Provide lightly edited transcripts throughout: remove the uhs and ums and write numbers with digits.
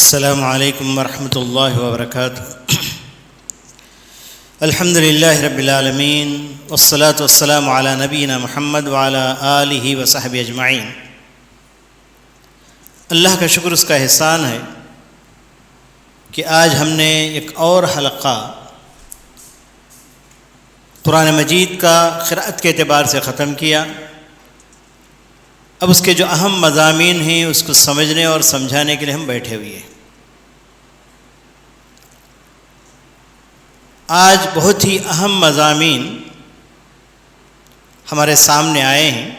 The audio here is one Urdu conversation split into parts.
السلام علیکم ورحمۃ اللہ وبرکاتہ۔ الحمد للہ رب العالمین والصلاة والسلام علی نبینا محمد وعلی آلہ وصحبہ اجمعین۔ اللہ کا شکر، اس کا احسان ہے کہ آج ہم نے ایک اور حلقہ قرآن مجید کا قراءت کے اعتبار سے ختم کیا۔ اب اس کے جو اہم مضامین ہیں اس کو سمجھنے اور سمجھانے کے لیے ہم بیٹھے ہوئے ہیں۔ آج بہت ہی اہم مضامین ہمارے سامنے آئے ہیں۔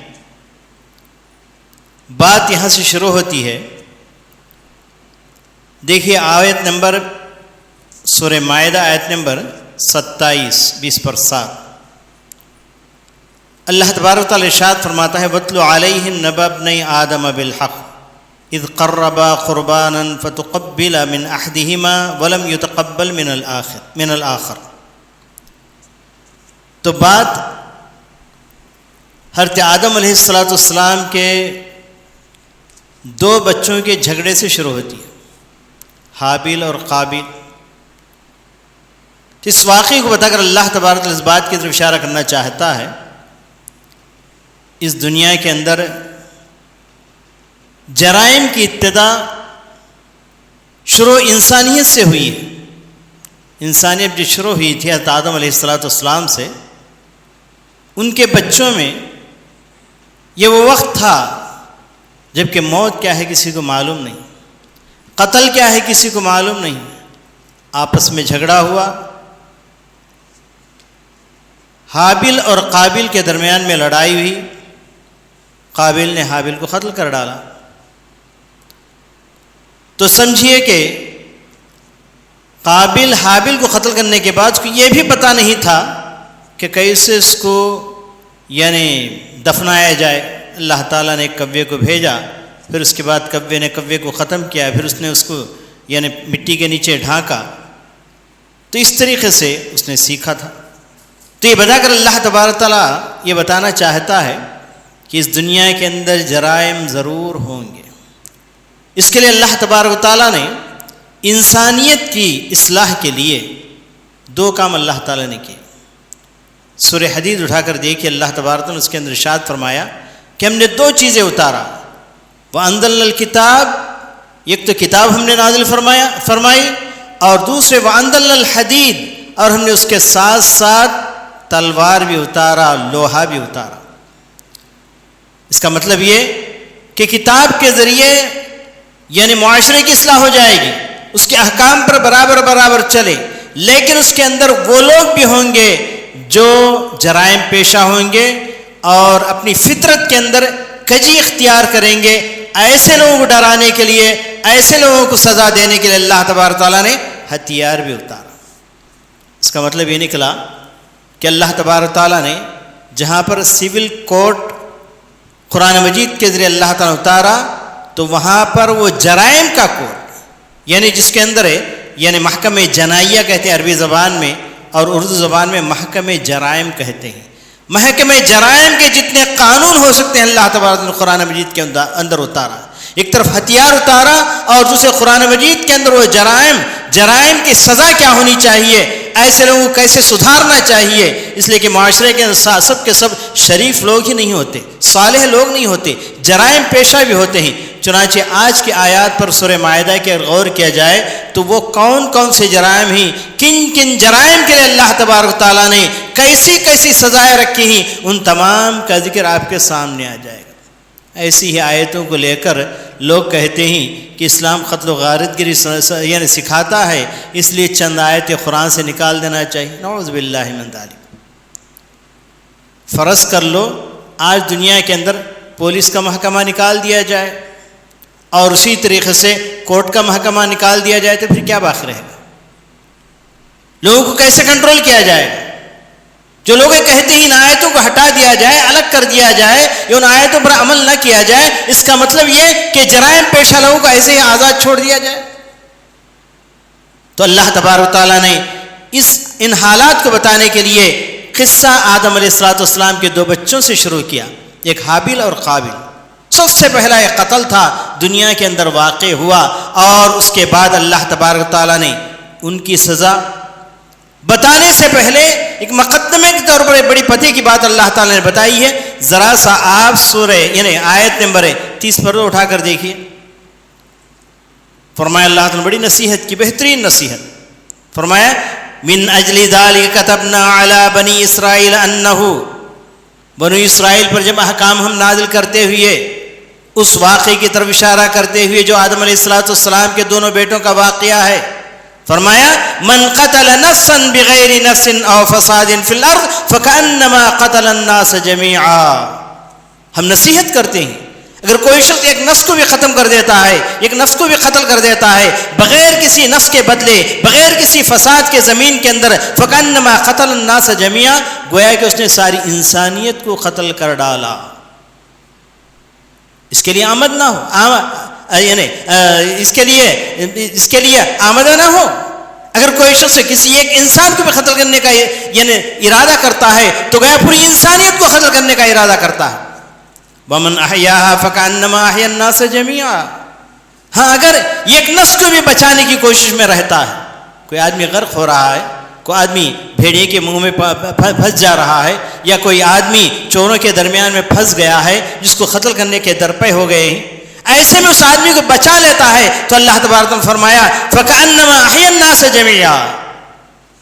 بات یہاں سے شروع ہوتی ہے۔ دیکھیے آیت نمبر سورہ مائدہ آیت نمبر 27 20/7 اللہ تبارک و تعالی ارشاد فرماتا ہے وَاتْلُ عَلَيْهِمْ نَبَأَ ابْنَيْ آدَمَ بِالْحَقِّ اِذْ قَرَّبَا قُرْبَانًا فَتُقُبِّلَ مِنْ أَحَدِهِمَا وَلَمْ يُتَقَبَّلْ مِنَ الْآخَرِ۔ تو بات حضرت آدم علیہ السلام کے دو بچوں کے جھگڑے سے شروع ہوتی ہے، حابیل اور قابیل۔ اس واقعے کو بتا کر اللہ تبارک اس بات کی طرف اشارہ کرنا چاہتا ہے، اس دنیا کے اندر جرائم کی ابتدا شروع انسانیت سے ہوئی ہے۔ انسانیت جو شروع ہوئی تھی حضرت آدم علیہ السلام سے، ان کے بچوں میں یہ وہ وقت تھا جب کہ موت کیا ہے کسی کو معلوم نہیں، قتل کیا ہے کسی کو معلوم نہیں۔ آپس میں جھگڑا ہوا، حابیل اور قابیل کے درمیان میں لڑائی ہوئی، قابیل نے حابیل کو قتل کر ڈالا۔ تو سمجھیے کہ قابیل حابیل کو قتل کرنے کے بعد اس کو یہ بھی پتہ نہیں تھا کہ کیسے اس کو دفنایا جائے۔ اللہ تعالیٰ نے ایک کوے کو بھیجا، پھر اس کے بعد کوے نے کوے کو ختم کیا، پھر اس نے اس کو مٹی کے نیچے ڈھانکا۔ تو اس طریقے سے اس نے سیکھا تھا۔ تو یہ بتا کر اللہ تبارک تعالیٰ یہ بتانا چاہتا ہے کہ اس دنیا کے اندر جرائم ضرور ہوں گے۔ اس کے لیے اللہ تبارک تعالیٰ نے انسانیت کی اصلاح کے لیے دو کام اللہ تعالیٰ نے کیے۔ سورہ حدید اٹھا کر دیکھیے، اللہ تبارک تعالیٰ نے اس کے اندر ارشاد فرمایا کہ ہم نے دو چیزیں اتارا۔ وَأَنزَلْنَا الْكِتَابَ، ایک تو کتاب ہم نے نازل فرمائی، اور دوسرے وَأَنزَلْنَا الْحَدِيدَ، اور ہم نے اس کے ساتھ ساتھ تلوار بھی اتارا، لوہا بھی اتارا۔ اس کا مطلب یہ کہ کتاب کے ذریعے معاشرے کی اصلاح ہو جائے گی، اس کے احکام پر برابر چلے، لیکن اس کے اندر وہ لوگ بھی ہوں گے جو جرائم پیشہ ہوں گے اور اپنی فطرت کے اندر کجی اختیار کریں گے۔ ایسے لوگوں کو ڈرانے کے لیے، ایسے لوگوں کو سزا دینے کے لیے اللہ تبارک تعالیٰ نے ہتھیار بھی اتارا۔ اس کا مطلب یہ نکلا کہ اللہ تبارک تعالیٰ نے جہاں پر سول کوڈ قرآن مجید کے ذریعے اللہ تعالیٰ نے اتارا، تو وہاں پر وہ جرائم کا کوڈ، جس کے اندر ہے محکمہ جنائیہ کہتے ہیں عربی زبان میں، اور اردو زبان میں محکمہ جرائم کہتے ہیں۔ محکمہ جرائم کے جتنے قانون ہو سکتے ہیں اللہ تبارک نے قرآن مجید کے اندر اتارا۔ ایک طرف ہتھیار اتارا، اور دوسرے قرآن مجید کے اندر وہ جرائم کی سزا کیا ہونی چاہیے، ایسے لوگوں کو کیسے سدھارنا چاہیے۔ اس لیے کہ معاشرے کے سب کے سب شریف لوگ ہی نہیں ہوتے، صالح لوگ نہیں ہوتے، جرائم پیشہ بھی ہوتے ہیں۔ چنانچہ آج کی آیات پر سورہ مائدہ کے غور کیا جائے تو وہ کون کون سے جرائم ہیں، کن جرائم کے لیے اللہ تبارک تعالیٰ نے کیسی سزائیں رکھی ہیں، ان تمام کا ذکر آپ کے سامنے آ جائے گا۔ ایسی ہی آیتوں کو لے کر لوگ کہتے ہیں کہ اسلام قتل و غارت گری سکھاتا ہے، اس لیے چند آیتیں قرآن سے نکال دینا چاہیے۔ نعوذ باللہ من ذالک۔ فرض کر لو آج دنیا کے اندر پولیس کا محکمہ نکال دیا جائے اور اسی طریقے سے کورٹ کا محکمہ نکال دیا جائے، تو پھر کیا باقی رہے گا؟ لوگوں کو کیسے کنٹرول کیا جائے گا؟ جو لوگ کہتے ہیں ان آیتوں کو ہٹا دیا جائے، الگ کر دیا جائے، یا ان آیتوں پر عمل نہ کیا جائے، اس کا مطلب یہ کہ جرائم پیشہ لوگوں کو ایسے ہی آزاد چھوڑ دیا جائے۔ تو اللہ تبارک تعالیٰ نے ان حالات کو بتانے کے لیے قصہ آدم علیہ السلام کے دو بچوں سے شروع کیا، ایک حابیل اور قابیل۔ سب سے پہلا ایک قتل تھا دنیا کے اندر واقع ہوا، اور اس کے بعد اللہ تبارک و تعالیٰ نے ان کی سزا بتانے سے پہلے ایک مقدمے کے طور پر بڑی پتے کی بات اللہ تعالیٰ نے بتائی ہے. ذرا سا آپ سورہ یعنی آیت نمبر 30 پر اٹھا کر دیکھیے. فرمایا اللہ تعالیٰ نے بڑی نصیحت کی، بہترین نصیحت. فرمایا من اجل ذالک کتبنا علی بنی اسرائیل انہ، بنو اسرائیل پر جب احکام ہم نازل کرتے ہوئے اس واقعے کی طرف اشارہ کرتے ہوئے جو آدم علیہ السلام کے دونوں بیٹوں کا واقعہ ہے، فرمایا من قتل نفسا بغیر نفس او فساد فی الارض فکأنما قتل الناس جميعا. ہم نصیحت کرتے ہیں اگر کوئی شخص ایک نفس کو بھی ختم کر دیتا ہے، ایک نفس کو بھی قتل کر دیتا ہے بغیر کسی نفس کے بدلے، بغیر کسی فساد کے زمین کے اندر، فکأنما قتل الناس جميعا، گویا کہ اس نے ساری انسانیت کو قتل کر ڈالا. اس کے لیے آمد نہ ہو، یعنی اس کے لیے آمدہ نہ ہو. اگر کوئی شخص کسی ایک انسان کو بھی قتل کرنے کا یعنی ارادہ کرتا ہے تو گویا پوری انسانیت کو قتل کرنے کا ارادہ کرتا ہے. وَمَنْ أَحْيَاهَا فَكَأَنَّمَا أَحْيَا النَّاسَ جَمِيعًا. ہاں اگر ایک نفس کو بھی بچانے کی کوشش میں رہتا ہے، کوئی آدمی غرق ہو رہا ہے، کوئی آدمی بھیڑیے کے منہ میں پھنس جا رہا ہے، یا کوئی آدمی چوروں کے درمیان میں پھنس گیا ہے جس کو قتل کرنے کے درپے ہو گئے ہیں، ایسے میں اس آدمی کو بچا لیتا ہے تو اللہ تبارک نے فرمایا فَكَأَنَّمَا أَحْيَا النَّاسَ جَمِيعًا،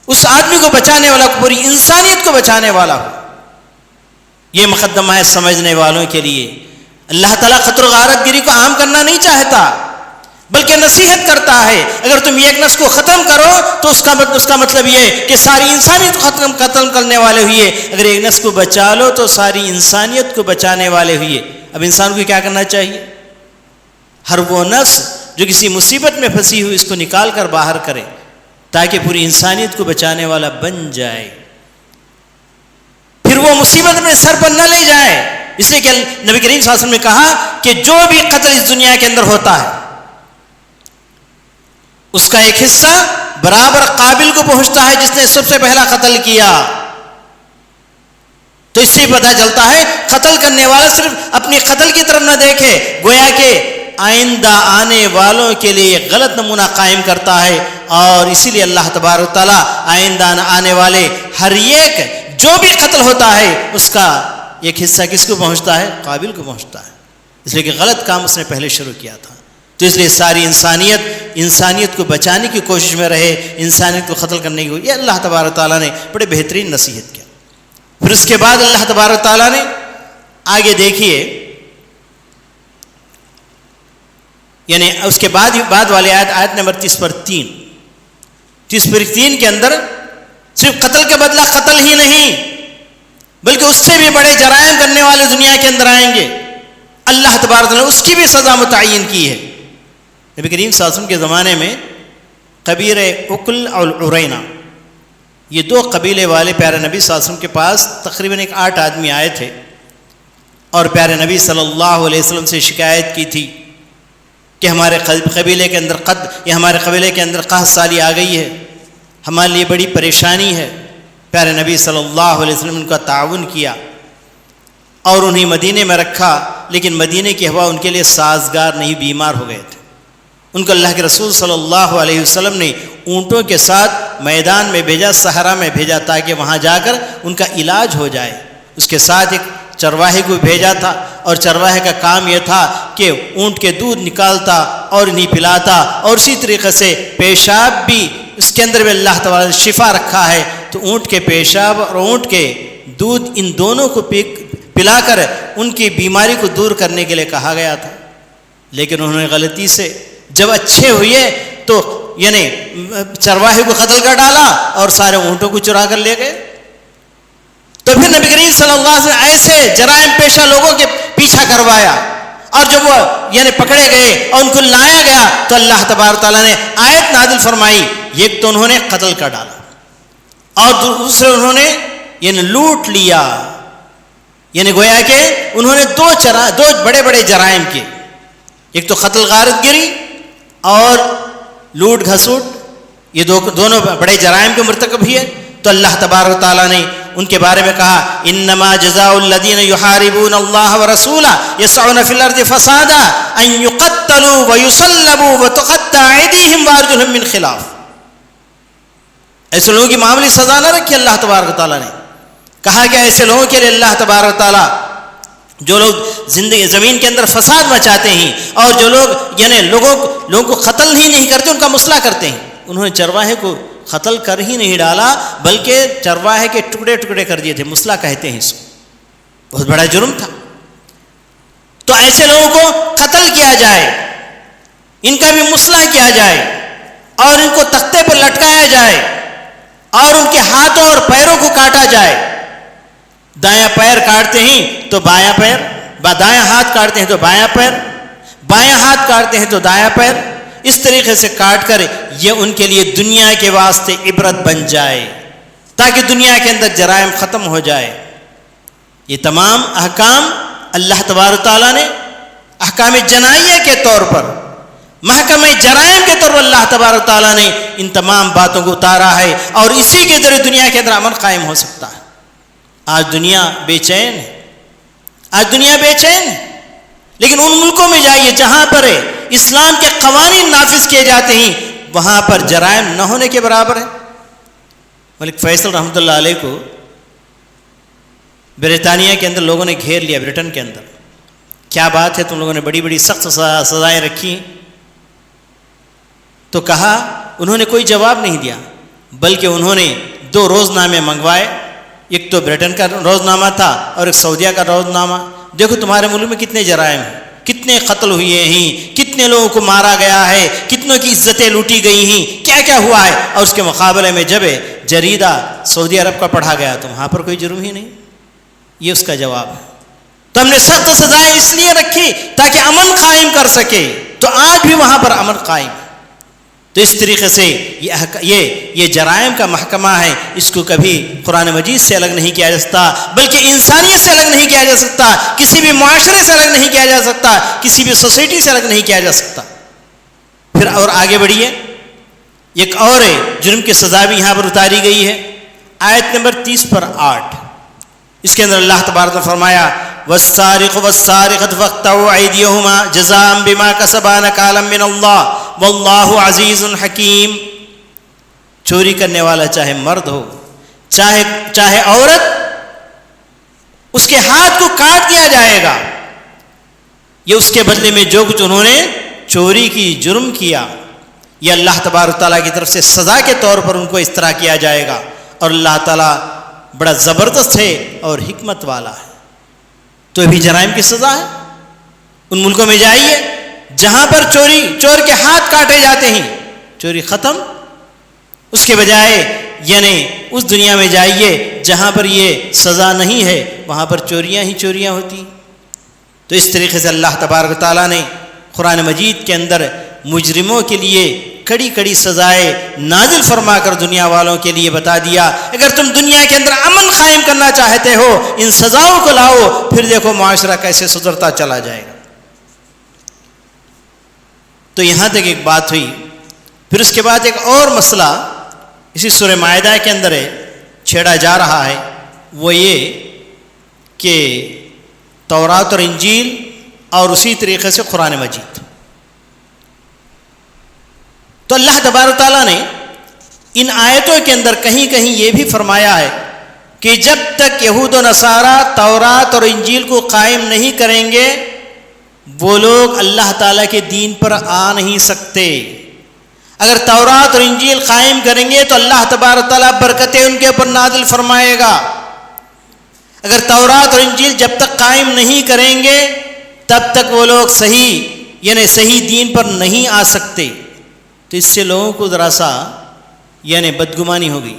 اس آدمی کو بچانے والا، پوری انسانیت کو بچانے والا ہو. یہ مقدمہ ہے سمجھنے والوں کے لیے. اللہ تعالیٰ قتل و غارت گری کو عام کرنا نہیں چاہتا بلکہ نصیحت کرتا ہے. اگر تم ایک نفس کو ختم کرو تو اس کا مطلب یہ ہے کہ ساری انسانیت کو ختم کرنے والے ہوئے. اگر ایک نفس کو بچا لو تو ساری انسانیت کو بچانے والے ہوئے. اب انسان کو کیا کرنا چاہیے؟ ہر وہ نفس جو کسی مصیبت میں پھنسی ہوئی اس کو نکال کر باہر کرے تاکہ پوری انسانیت کو بچانے والا بن جائے. پھر وہ مصیبت میں سر پر نہ لے جائے. اس لیے کہ نبی کریم صلی اللہ علیہ وسلم نے کہا کہ جو بھی قتل اس دنیا کے اندر ہوتا ہے اس کا ایک حصہ برابر قابل کو پہنچتا ہے جس نے سب سے پہلا قتل کیا. تو اس سے پتہ چلتا ہے قتل کرنے والا صرف اپنی قتل کی طرف نہ دیکھے، گویا کہ آئندہ آنے والوں کے لیے ایک غلط نمونہ قائم کرتا ہے. اور اسی لیے اللہ تبارک تعالیٰ آئندہ آنے والے ہر ایک جو بھی قتل ہوتا ہے اس کا ایک حصہ کس کو پہنچتا ہے؟ قابل کو پہنچتا ہے. اس لیے کہ غلط کام اس نے پہلے شروع کیا تھا. تو اس لیے ساری انسانیت کو بچانے کی کوشش میں رہے، انسانیت کو قتل کرنے کی. یہ اللہ تبارک تعالیٰ نے بڑے بہترین نصیحت کیا. پھر اس کے بعد اللہ تبارک تعالیٰ نے آگے دیکھیے، یعنی اس کے بعد والی آیت نمبر 30 پر 3 کے اندر صرف قتل کے بدلہ قتل ہی نہیں بلکہ اس سے بھی بڑے جرائم کرنے والے دنیا کے اندر آئیں گے. اللہ تبارک نے اس کی بھی سزا متعین کی ہے. نبی کریم صلی اللہ علیہ وسلم کے زمانے میں قبیلہ عقل اور عرینہ، یہ 2 قبیلے والے پیارے نبی صلی اللہ علیہ وسلم کے پاس تقریباً 8 آدمی آئے تھے اور پیارے نبی صلی اللہ علیہ وسلم سے شکایت کی تھی کہ ہمارے قبیلے کے اندر قحط سالی آ گئی ہے، ہمارے لیے بڑی پریشانی ہے. پیارے نبی صلی اللہ علیہ وسلم نے ان کا تعاون کیا اور انہیں مدینے میں رکھا، لیکن مدینے کی ہوا ان کے لیے سازگار نہیں، بیمار ہو گئے تھے. ان کو اللہ کے رسول صلی اللہ علیہ وسلم نے اونٹوں کے ساتھ میدان میں بھیجا، صحرا میں بھیجا تاکہ وہاں جا کر ان کا علاج ہو جائے. اس کے ساتھ ایک چرواہے کو بھیجا تھا اور چرواہے کا کام یہ تھا کہ اونٹ کے دودھ نکالتا اور انہیں پلاتا، اور اسی طریقے سے پیشاب بھی اس کے اندر بھی اللہ تعالیٰ نے شفا رکھا ہے. تو اونٹ کے پیشاب اور اونٹ کے دودھ ان دونوں کو پلا کر ان کی بیماری کو دور کرنے کے لیے کہا گیا تھا. لیکن انہوں نے غلطی سے جب اچھے ہوئے تو یعنی چرواہے کو قتل کر ڈالا اور سارے اونٹوں کو چرا کر لے گئے. تو پھر نبی کریم صلی اللہ علیہ وسلم ایسے جرائم پیشہ لوگوں کے پیچھا کروایا، اور جب وہ یعنی پکڑے گئے اور ان کو لایا گیا تو اللہ تبارک تعالیٰ نے آیت نازل فرمائی. ایک تو انہوں نے قتل کر ڈالا اور دوسرے انہوں نے یعنی لوٹ لیا. یعنی گویا کہ انہوں نے 2 بڑے بڑے جرائم کیے، ایک تو قتل غارت گری اور لوٹ گھسوٹ، یہ دونوں بڑے جرائم کے مرتکب ہوئے. تو اللہ تبارک تعالیٰ نے ان کے بارے میں کہا انما جزاء الذین یحاربون اللہ ورسولہ یسعون فی الارض فسادا ان یقتلوا ویصلبوا وتقطع ایدیہم وارجلہم من خلاف. ایسے لوگوں کی معاملی سزا نہ رکھی اللہ تبارک و تعالیٰ نے. کہا کہ ایسے لوگوں کے لیے اللہ تبارک و تعالیٰ جو لوگ زندگی زمین کے اندر فساد مچاتے ہیں اور جو لوگ یعنی لوگوں کو قتل ہی نہیں کرتے ان کا مصلح کرتے ہیں. انہوں نے چرواہے کو قتل کر ہی نہیں ڈالا بلکہ چرواہے کے ٹکڑے ٹکڑے کر دیے تھے. مصلح کہتے ہیں اس کو. بہت بڑا جرم تھا. تو ایسے لوگوں کو قتل کیا جائے, ان کا بھی مصلح کیا جائے اور ان کو تختے پر لٹکایا جائے اور ان کے ہاتھوں اور پیروں کو کاٹا جائے. دایاں پیر کاٹتے ہیں تو بایاں پیر, دایاں ہاتھ کاٹتے ہیں تو بایاں پیر, بایاں ہاتھ کاٹتے ہیں تو دایاں پیر, اس طریقے سے کاٹ کر یہ ان کے لیے دنیا کے واسطے عبرت بن جائے تاکہ دنیا کے اندر جرائم ختم ہو جائے. یہ تمام احکام اللہ تبارک تعالیٰ نے احکام جنائیہ کے طور پر, محکمہ جرائم کے طور پر اللہ تبارک تعالیٰ نے ان تمام باتوں کو اتارا ہے اور اسی کے ذریعے دنیا کے اندر امن قائم ہو سکتا ہے. آج دنیا بے چین ہے, آج دنیا بے چین ہے. لیکن ان ملکوں میں جائیے جہاں پر اسلام کے قوانین نافذ کیے جاتے ہیں وہاں پر جرائم نہ ہونے کے برابر ہے. ملک فیصل رحمۃ اللہ علیہ کو برطانیہ کے اندر لوگوں نے گھیر لیا, برٹن کے اندر. کیا بات ہے, تم لوگوں نے بڑی بڑی سخت سزائیں رکھی. تو کہا, انہوں نے کوئی جواب نہیں دیا بلکہ انہوں نے 2 روزنامے منگوائے. ایک تو برٹن کا روزنامہ تھا اور ایک سعودیہ کا روزنامہ. دیکھو تمہارے ملک میں کتنے جرائم ہیں, کتنے قتل ہوئے ہیں, کتنے لوگوں کو مارا گیا ہے, کتنوں کی عزتیں لوٹی گئی ہیں, کیا کیا ہوا ہے. اور اس کے مقابلے میں جب جریدہ سعودی عرب کا پڑھا گیا تو وہاں پر کوئی جرم ہی نہیں. یہ اس کا جواب ہے. تو ہم نے سخت سزائیں اس لیے رکھی تاکہ امن قائم کر سکے. تو آج بھی وہاں پر امن قائم ہے. تو اس طریقے سے یہ جرائم کا محکمہ ہے, اس کو کبھی قرآن مجید سے الگ نہیں کیا جا سکتا بلکہ انسانیت سے الگ نہیں کیا جا سکتا, کسی بھی معاشرے سے الگ نہیں کیا جا سکتا, کسی بھی سوسائٹی سے الگ نہیں کیا جا سکتا. پھر اور آگے بڑھیے, ایک اور جرم کی سزا بھی یہاں پر اتاری گئی ہے. آیت نمبر 30/8 اس کے اندر اللہ تبارک نے فرمایا والسارق والسارقة فاقطعوا أيديهما جزاء بما كسبا نكالا من الله والله عزيز حكيم. چوری کرنے والا چاہے مرد ہو چاہے عورت, اس کے ہاتھ کو کاٹ دیا جائے گا. یہ اس کے بدلے میں جو کچھ انہوں نے چوری کی, جرم کیا, یہ اللہ تبارک تعالیٰ کی طرف سے سزا کے طور پر ان کو اس طرح کیا جائے گا. اور اللہ تعالیٰ بڑا زبردست ہے اور حکمت والا ہے. تو بھی جرائم کی سزا ہے. ان ملکوں میں جائیے جہاں پر چور کے ہاتھ کاٹے جاتے ہیں, چوری ختم. اس کے بجائے یعنی اس دنیا میں جائیے جہاں پر یہ سزا نہیں ہے, وہاں پر چوریاں ہی چوریاں ہوتی. تو اس طریقے سے اللہ تبارک تعالیٰ نے قرآن مجید کے اندر مجرموں کے لیے کڑی کڑی سزائیں نازل فرما کر دنیا والوں کے لیے بتا دیا, اگر تم دنیا کے اندر امن قائم کرنا چاہتے ہو ان سزاؤں کو لاؤ, پھر دیکھو معاشرہ کیسے سدھرتا چلا جائے گا. تو یہاں تک ایک بات ہوئی. پھر اس کے بعد ایک اور مسئلہ اسی سورہ مائدہ کے اندر چھیڑا جا رہا ہے, وہ یہ کہ تورات اور انجیل اور اسی طریقے سے قرآن مجید. تو اللہ تبارک تعالیٰ نے ان آیتوں کے اندر کہیں کہیں یہ بھی فرمایا ہے کہ جب تک یہود و نصارہ تورات اور انجیل کو قائم نہیں کریں گے وہ لوگ اللہ تعالیٰ کے دین پر آ نہیں سکتے. اگر تورات اور انجیل قائم کریں گے تو اللہ تبارک تعالیٰ برکتیں ان کے اوپر نازل فرمائے گا. اگر تورات اور انجیل جب تک قائم نہیں کریں گے تب تک وہ لوگ صحیح دین پر نہیں آ سکتے. تو اس سے لوگوں کو ذرا سا بدگمانی ہوگی.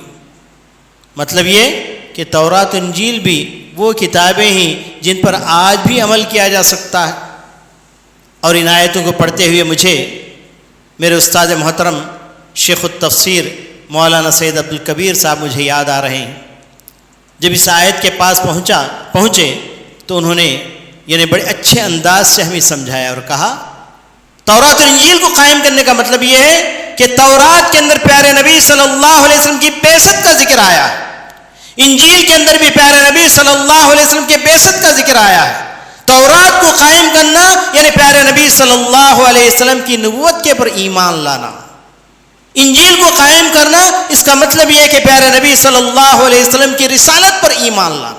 مطلب یہ کہ تورات انجیل بھی وہ کتابیں ہیں جن پر آج بھی عمل کیا جا سکتا ہے. اور ان آیتوں کو پڑھتے ہوئے مجھے میرے استاد محترم شیخ التفسیر مولانا سید عبدالکبیر صاحب مجھے یاد آ رہے ہیں. جب اس آیت کے پاس پہنچے تو انہوں نے بڑے اچھے انداز سے ہمیں سمجھایا اور کہا تورات اور انجیل کو قائم کرنے کا مطلب یہ ہے کہ تورات کے اندر پیارے نبی صلی اللہ علیہ وسلم کی بعثت کا ذکر آیا ہے انجیل کے اندر بھی پیارے نبی صلی اللہ علیہ وسلم کے بعثت کا ذکر آیا ہے. تورات کو قائم کرنا یعنی پیارے نبی صلی اللہ علیہ وسلم کی نبوت کے پر ایمان لانا. انجیل کو قائم کرنا اس کا مطلب یہ ہے کہ پیارے نبی صلی اللہ علیہ وسلم کی رسالت پر ایمان لانا.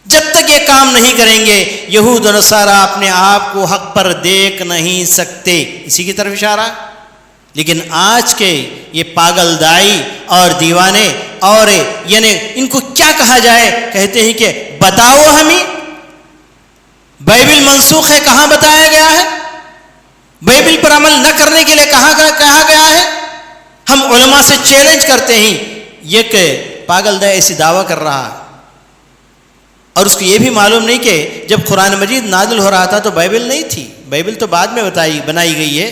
جب تک یہ کام نہیں کریں گے یہود و نصارہ اپنے آپ کو حق پر دیکھ نہیں سکتے. اسی کی طرف اشارہ. لیکن آج کے یہ پاگل دائی اور دیوانے اور یعنی ان کو کیا کہا جائے, کہتے ہیں کہ بتاؤ ہمیں بائبل منسوخ ہے, کہاں بتایا گیا ہے؟ بائبل پر عمل نہ کرنے کے لیے کہا گیا ہے. ہم علماء سے چیلنج کرتے ہیں. یہ کہ پاگل دائی ایسی دعویٰ کر رہا ہے اور اس کو یہ بھی معلوم نہیں کہ جب قرآن مجید نازل ہو رہا تھا تو بائبل نہیں تھی. بائبل تو بعد میں بنائی گئی ہے.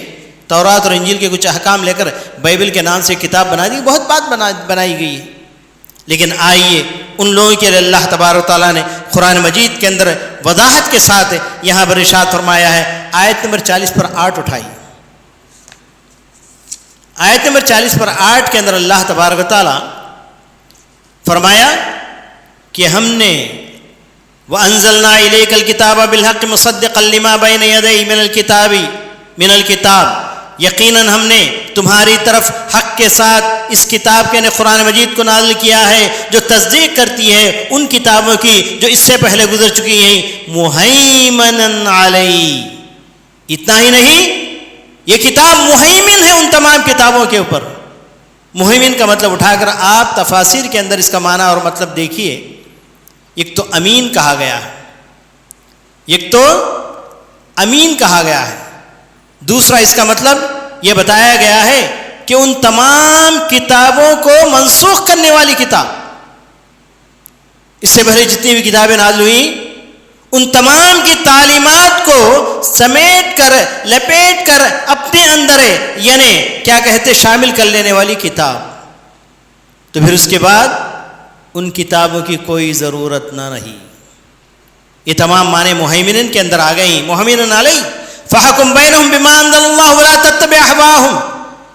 تورات اور انجیل کے کچھ احکام لے کر بائبل کے نام سے کتاب بنا دی, بہت بات بنائی گئی ہے. لیکن آئیے ان لوگوں کے لیے اللہ تبارک و تعالیٰ نے قرآن مجید کے اندر وضاحت کے ساتھ یہاں پر ارشاد فرمایا ہے. آیت نمبر 40 پر 8 اٹھائیے. آیت نمبر 40 پر 8 کے اندر اللہ تبارک و تعالیٰ فرمایا کہ ہم نے وَأَنزَلْنَا إِلَيْكَ الْكِتَابَ بِالْحَقِّ مُصَدِّقًا لِمَا بَيْنَ يَدَيْهِ مِنَ الْكِتَابِ یقیناً ہم نے تمہاری طرف حق کے ساتھ اس کتاب کے قرآن مجید کو نازل کیا ہے جو تصدیق کرتی ہے ان کتابوں کی جو اس سے پہلے گزر چکی ہیں. مُهَيْمَنًا عَلَيْهِ. اتنا ہی نہیں, یہ کتاب مہیمن ہے ان تمام کتابوں کے اوپر. مہیمن کا مطلب اٹھا کر آپ تفاسیر کے اندر اس کا معنی اور مطلب دیکھیے. ایک تو امین کہا گیا ہے, ایک تو امین کہا گیا ہے. دوسرا اس کا مطلب یہ بتایا گیا ہے کہ ان تمام کتابوں کو منسوخ کرنے والی کتاب, اس سے پہلے جتنی بھی کتابیں نازل ہوئیں ان تمام کی تعلیمات کو سمیٹ کر لپیٹ کر اپنے اندر یعنی کیا کہتے شامل کر لینے والی کتاب. تو پھر اس کے بعد ان کتابوں کی کوئی ضرورت نہ رہی. یہ تمام معنی مہیمنن کے اندر آ گئی. مہیمنن علیہ فحکم بینہم بما انزل اللہ ولا تتبع اہواہم.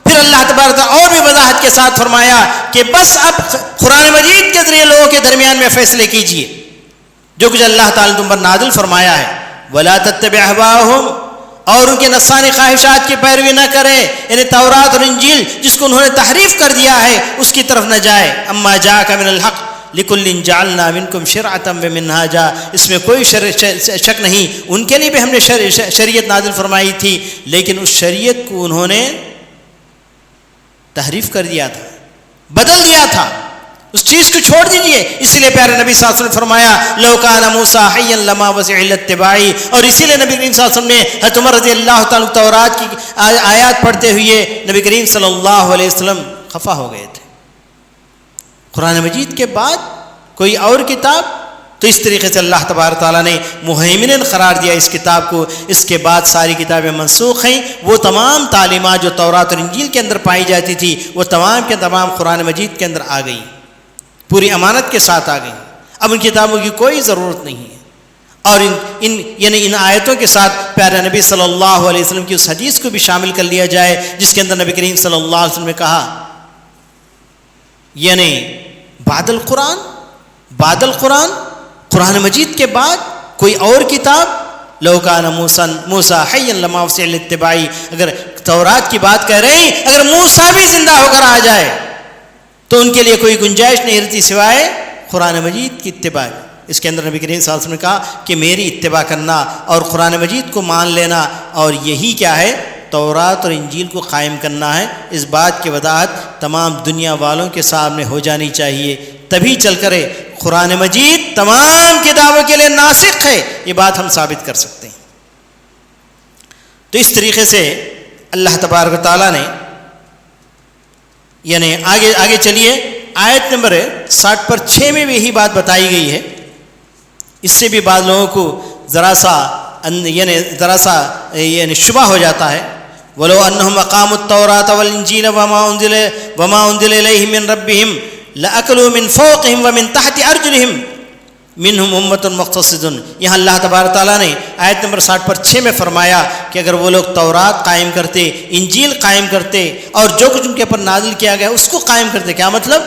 پھر اللہ تبارک اور بھی وضاحت کے ساتھ فرمایا کہ بس اب قرآن مجید کے ذریعے لوگوں کے درمیان میں فیصلے کیجئے جو کچھ اللہ تعالیٰ نے تم پر نازل فرمایا ہے. ولا تتبع اہواہم, اور ان کے نفسانی خواہشات کی پیروی نہ کرے, یعنی تورات اور انجیل جس کو انہوں نے تحریف کر دیا ہے اس کی طرف نہ جائے. اما جاءک من الحق لِكُلٍّ جَعَلْنَا مِنْكُمْ شِرْعَةً وَمِنْهَاجًا. اس میں کوئی شک نہیں, ان کے لیے بھی ہم نے شریعت نازل فرمائی تھی, لیکن اس شریعت کو انہوں نے تحریف کر دیا تھا, بدل دیا تھا, اس چیز کو چھوڑ دیجئے. اسی لیے پیارے نبی صلی اللہ علیہ وسلم نے فرمایا لَوْ كَانَ مُوسَىٰ حَيًّا لَمَا وَسِعَ إِلَّا اتِّبَاعِي. اور اسی لیے نبی کریم صلی اللہ علیہ وسلم نے حضرت عمر رضی اللہ تعالیٰ تورات کی آیات پڑھتے ہوئے نبی کریم صلی اللہ علیہ وسلم خفا ہو گئے تھے. قرآن مجید کے بعد کوئی اور کتاب. تو اس طریقے سے اللہ تبارک تعالیٰ نے مہیمنن قرار دیا اس کتاب کو. اس کے بعد ساری کتابیں منسوخ ہیں. وہ تمام تعلیمات جو تورات اور انجیل کے اندر پائی جاتی تھی وہ تمام کے تمام قرآن مجید کے اندر آ گئی, پوری امانت کے ساتھ آ گئی. اب ان کتابوں کی کوئی ضرورت نہیں ہے. اور ان آیتوں کے ساتھ پیارے نبی صلی اللہ علیہ وسلم کی اس حدیث کو بھی شامل کر لیا جائے جس کے اندر نبی کریم صلی اللہ علیہ وسلم نے کہا یعنی بعد القرآن قرآن مجید کے بعد کوئی اور کتاب. لو کان موسیٰ حیا لما وسع الاتباع. اگر تورات کی بات کہہ رہے ہیں, اگر موسیٰ بھی زندہ ہو کر آ جائے تو ان کے لیے کوئی گنجائش نہیں رہتی سوائے قرآن مجید کی اتباع. اس کے اندر نبی کریم صلی اللہ علیہ وسلم نے کہا کہ میری اتباع کرنا اور قرآن مجید کو مان لینا, اور یہی کیا ہے تورات اور انجیل کو قائم کرنا ہے. اس بات کی وضاحت تمام دنیا والوں کے سامنے ہو جانی چاہیے, تبھی چل کر قرآن مجید تمام کتابوں کے لیے ناسخ ہے, یہ بات ہم ثابت کر سکتے ہیں. تو اس طریقے سے اللہ تبارک و تعالیٰ نے یعنی آگے چلیے آیت نمبر 60 پر 6 میں بھی یہی بات بتائی گئی ہے. اس سے بھی بعض لوگوں کو ذرا سا شبہ ہو جاتا ہے. وَلَوْ أَنَّهُمْ أَقَامُوا التَّوْرَاةَ وَالْإِنْجِيلَ وَمَا أُنزِلَ إِلَيْهِم مِّن رَّبِّهِمْ لَأَكَلُوا مِن فَوْقِهِمْ وَمِن تَحْتِ أَرْجُلِهِمْ مِنْهُمْ أُمَّةٌ مُّقْتَصِدٌ. یہاں اللہ تبارک تعالیٰ نے آیت نمبر 60 پر 6 میں فرمایا کہ اگر وہ لوگ تورات قائم کرتے, انجیل قائم کرتے اور جو کچھ ان کے اوپر نازل کیا گیا اس کو قائم کرتے. کیا مطلب؟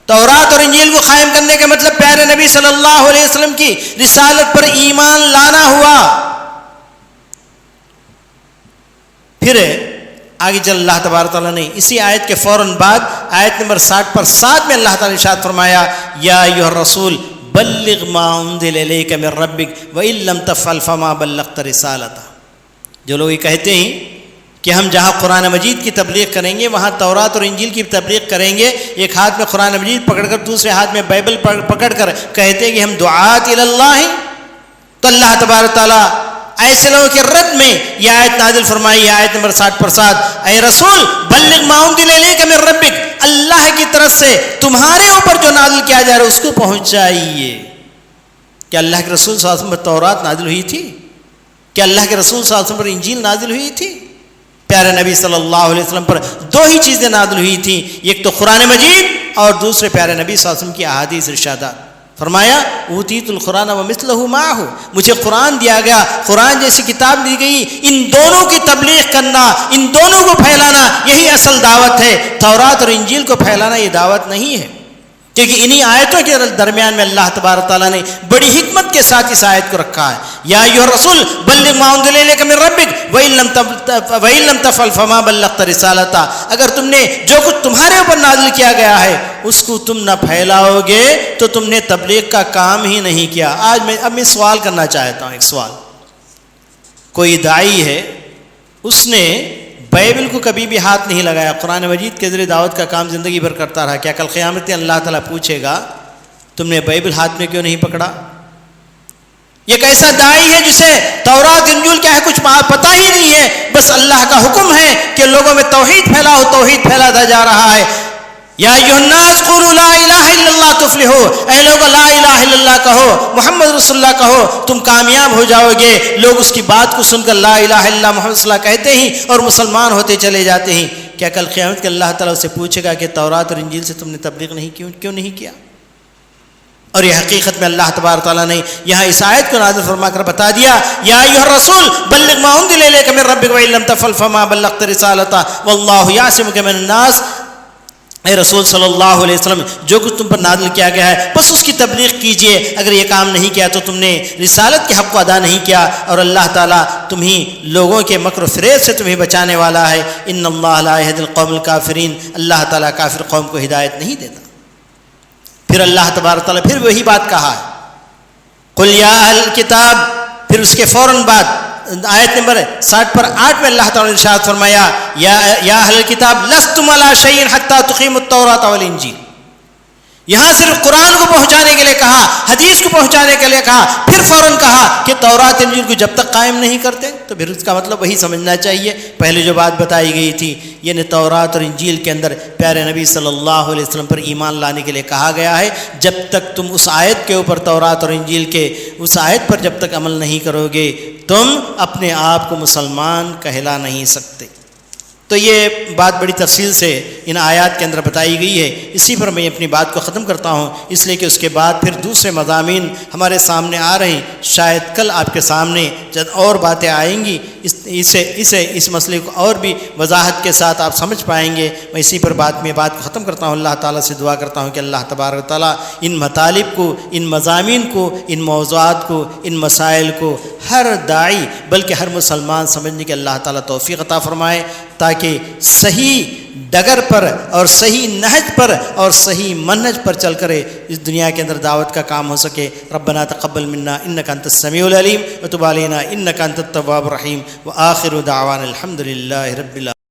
تورات اور انجیل کو قائم کرنے کا مطلب پیارے نبی صلی اللہ علیہ وسلم کی رسالت پر ایمان لانا ہوا. پھر آگے چل اللہ تبارک تعالیٰ نے اسی آیت کے فوراً بعد آیت نمبر 60 پر 7 میں اللہ تعالیٰ نے ارشاد فرمایا یا ایھا الرسول بلغ ما انزل الیک من ربک وان لم تفعل فما بلغت رسالتہ. جو لوگ یہ کہتے ہیں کہ ہم جہاں قرآن مجید کی تبلیغ کریں گے وہاں تورات اور انجیل کی تبلیغ کریں گے، ایک ہاتھ میں قرآن مجید پکڑ کر دوسرے ہاتھ میں بائبل پکڑ کر کہتے ہیں کہ ہم دعات اللہ ہیں، تو اللہ تبارک تعالیٰ ایسے لوگوں کے رد میں یہ آیت نازل فرمائی، آیت نمبر 60 پر 7 اے رسول بلغ ما انزل الیک من ربک، اللہ کی طرف سے تمہارے اوپر جو نازل کیا جا رہا ہے اس کو پہنچائیے. کیا اللہ کے رسول صلی اللہ علیہ وسلم پر تورات نازل ہوئی تھی؟ کیا اللہ کے رسول صلی اللہ علیہ وسلم پر انجیل نازل ہوئی تھی؟ پیارے نبی صلی اللہ علیہ وسلم پر 2 ہی چیزیں نازل ہوئی تھیں، ایک تو قرآن مجید اور دوسرے پیارے نبی صلی اللہ علیہ وسلم کی احادیث ارشادات. فرمایا اوتیت القرآن ومثلہ معہ، مجھے قرآن دیا گیا، قرآن جیسی کتاب دی گئی، ان دونوں کی تبلیغ کرنا، ان دونوں کو پھیلانا یہی اصل دعوت ہے. تورات اور انجیل کو پھیلانا یہ دعوت نہیں ہے، کیونکہ انہی آیتوں کے درمیان میں اللہ تبارک تعالیٰ نے بڑی حکمت کے ساتھ اس آیت کو رکھا ہے. یا ایھا الرسول بلغ ما انزل الیک من ربک وان لم تفعل فما بلغت رسالتہ، اگر تم نے جو کچھ تمہارے اوپر نازل کیا گیا ہے اس کو تم نہ پھیلاؤ گے تو تم نے تبلیغ کا کام ہی نہیں کیا. اب میں سوال کرنا چاہتا ہوں، ایک سوال. کوئی داعی ہے، اس نے بائبل کو کبھی بھی ہاتھ نہیں لگایا، قرآن مجید کے ذریعے دعوت کا کام زندگی بھر کرتا رہا، کیا کل قیامت میں اللہ تعالیٰ پوچھے گا تم نے بائبل ہاتھ میں کیوں نہیں پکڑا؟ یہ کیسا داعی ہے جسے تورات انجیل کیا ہے کچھ پتہ ہی نہیں ہے، بس اللہ کا حکم ہے کہ لوگوں میں توحید پھیلاؤ، توحید پھیلاتا جا رہا ہے. یا ایھا الناس قولوا لا الہ الا اللہ تفلحوا، اے لوگو لا الہ الا اللہ کہو، محمد رسول اللہ کہو، تم کامیاب ہو جاؤ گے. لوگ اس کی بات کو سن کر لا الہ الا اللہ محمد صلی اللہ کہتے ہیں اور مسلمان ہوتے چلے جاتے ہیں. کیا کل قیامت کے اللہ تعالیٰ سے پوچھے گا کہ تورات اور انجیل سے تم نے تبلیغ کیوں نہیں کیا؟ اور یہ حقیقت میں اللہ تبارک تعالیٰ نے یہاں اس آیت کو نازل فرما کر بتا دیا یا ایھا الرسول بلغ ما انزل الیک من ربک وان لم تفعل فما بلغت رسالتہ واللہ یعصمک من الناس. اے رسول صلی اللہ علیہ وسلم جو کچھ تم پر نازل کیا گیا ہے بس اس کی تبلیغ کیجئے، اگر یہ کام نہیں کیا تو تم نے رسالت کے حق کو ادا نہیں کیا، اور اللہ تعالیٰ تمہیں لوگوں کے مکر و فریب سے تمہیں بچانے والا ہے. ان اللہ لا یہدی القوم الکافرین، اللہ تعالیٰ کافر قوم کو ہدایت نہیں دیتا. پھر اللہ تبارک تعالیٰ پھر وہی بات کہا ہے قل یا اہل الکتاب، پھر اس کے فوراً بعد آیت نمبر 60 پر 8 میں اللہ تعالیٰ نے ارشاد فرمایا یا اہل الکتاب لستم علی شیء حتی تقیموا التوراۃ والانجیل. یہاں صرف قرآن کو پہنچانے کے لیے کہا، حدیث کو پہنچانے کے لیے کہا، پھر فوراً کہا کہ تورات انجیل کو جب تک قائم نہیں کرتے تو پھر اس کا مطلب وہی سمجھنا چاہیے پہلے جو بات بتائی گئی تھی، یعنی تورات اور انجیل کے اندر پیارے نبی صلی اللہ علیہ وسلم پر ایمان لانے کے لیے کہا گیا ہے. جب تک تم اس آیت کے اوپر تورات اور انجیل کے اس آیت پر جب تک عمل نہیں کرو گے تم اپنے آپ کو مسلمان کہلا نہیں سکتے. تو یہ بات بڑی تفصیل سے ان آیات کے اندر بتائی گئی ہے. اسی پر میں اپنی بات کو ختم کرتا ہوں، اس لیے کہ اس کے بعد پھر دوسرے مضامین ہمارے سامنے آ رہے ہیں. شاید کل آپ کے سامنے جب اور باتیں آئیں گی اس مسئلے کو اور بھی وضاحت کے ساتھ آپ سمجھ پائیں گے. میں اسی پر بات کو ختم کرتا ہوں. اللہ تعالیٰ سے دعا کرتا ہوں کہ اللہ تبارک و تعالیٰ ان مطالب کو، ان مضامین کو، ان موضوعات کو، ان مسائل کو ہر داعی بلکہ ہر مسلمان سمجھنے کے اللہ تعالیٰ توفیق عطا فرمائے، تاکہ صحیح ڈگر پر اور صحیح نہج پر اور صحیح منہج پر چل کر اس دنیا کے اندر دعوت کا کام ہو سکے. ربنا تقبل منا انک انت السمیع العلیم وتب علینا انک انت التواب الرحیم وآخر دعوانا الحمد للہ رب العالمین.